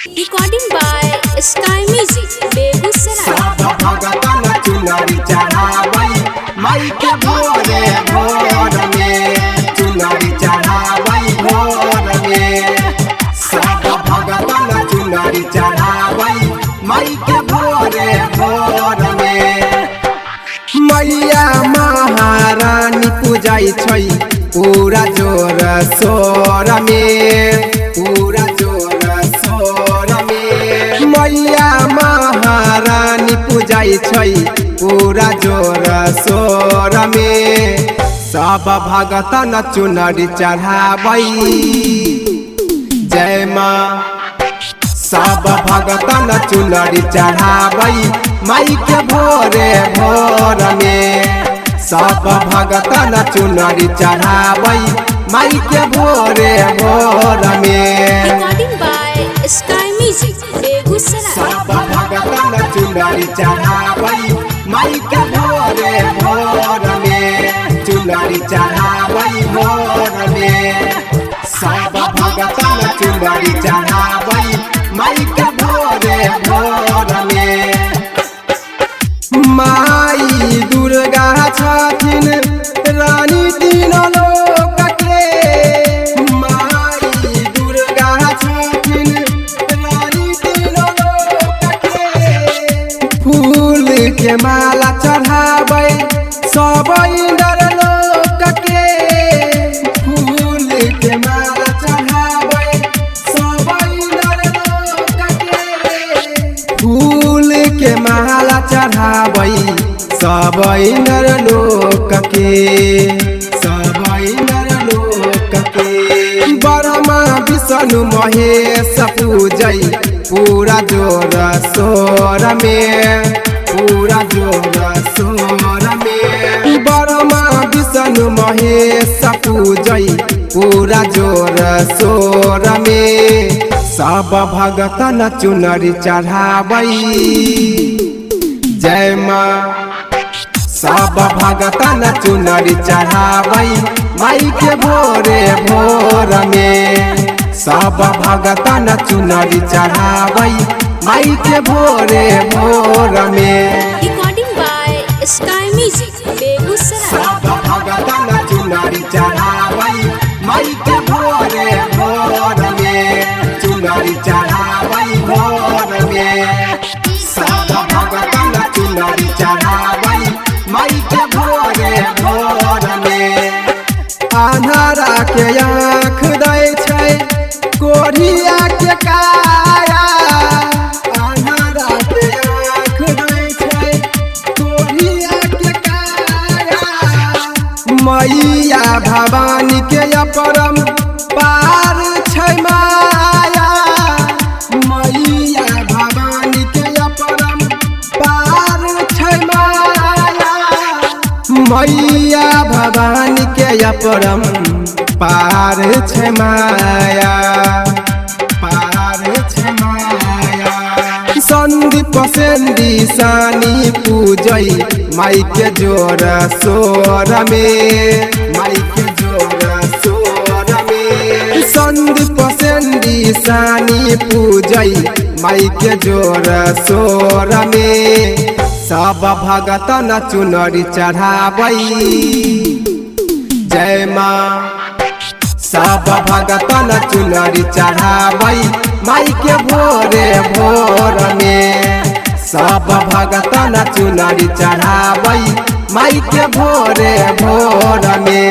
Recording by Sky Music, Begusara. सब भगतन चुनरी चढ़ावई माई के भोरे भोर में, चुनरी चढ़ावई भोर में। सब भगतन चुनरी चढ़ावई माई के भोरे भोर में। मैया महारानी पूजाई छै पूरा जोर सोर में, पूरा जोर सोर में। मैया महारानी पूजाई छै पूरा जोर सोर में। सब भगतन चुनरी चढ़ावई जय माँ। सब भगतन चुनरी चढ़ावई माई के भोरे भोर में। सब भगतन चुनरी चढ़ावई माई के भोरे भोर में। Recording by Sky Music, Begusara. सब भगतन चुनरी चढ़ावई माई के भोरे भोर में, चुनरी चढ़ावई भोर में। सब भगतन चुनरी चढ़ावई माई के भोरे भोर में। माई दुर्गा छथिन रानी तीनों लोक के। माई दुर्गा छथिन रानी तीनों लोक के। फूल के माला चढ़ाबै सब इंद्र लोक के। फूल के माला चढ़ाबै सब इंद्र लोक के। फूल के माला चढ़ाबै सब इंद्र लोक के, सब इंद्र लोक के। ब्रह्मा विष्णु महेश पूजै पूरा जोर सोर में, पूरा जोर सोर में। ब्रह्मा विष्णु महेश पूजै पूरा जोर सोर में। सब भगतन चुनरी चढ़ावई जय माँ। सब भगतन चुनरी चढ़ावई माई के भोरे भोर में। सब भगतन चुनरी चढ़ावई माई के भोरे भोर में। Recording by Sky Music, Begusara. सब भगतन चुनरी चढ़ावई माई के भोरे भोर में, चुनरी चढ़ावई भोर में। सब भगतन चुनरी चढ़ावई माई के भोरे भोर में। अन्हारा के आँख दै छै कोढ़िया के काया। अन्हारा के आँख दै छै कोढ़िया के काया। मैया भवानी के अपरम पार छै माया। मैया भवानी के अपरम पार छै माया। मैया भवानी के अपरम पार छै माया, पार छै माया। संदीप सेंदी सानी पूजै माई के जोर सोर में, माई के जोर सोर में। संदीप सेंदी सानी पूजै माई के जोर सोर में। सब भगतन चुनरी चढ़ावई जय माँ। सब भगतन चुनरी चढ़ावई माई के भोरे भोर में। सब भगतन चुनरी चढ़ावई माई के भोरे भोर में।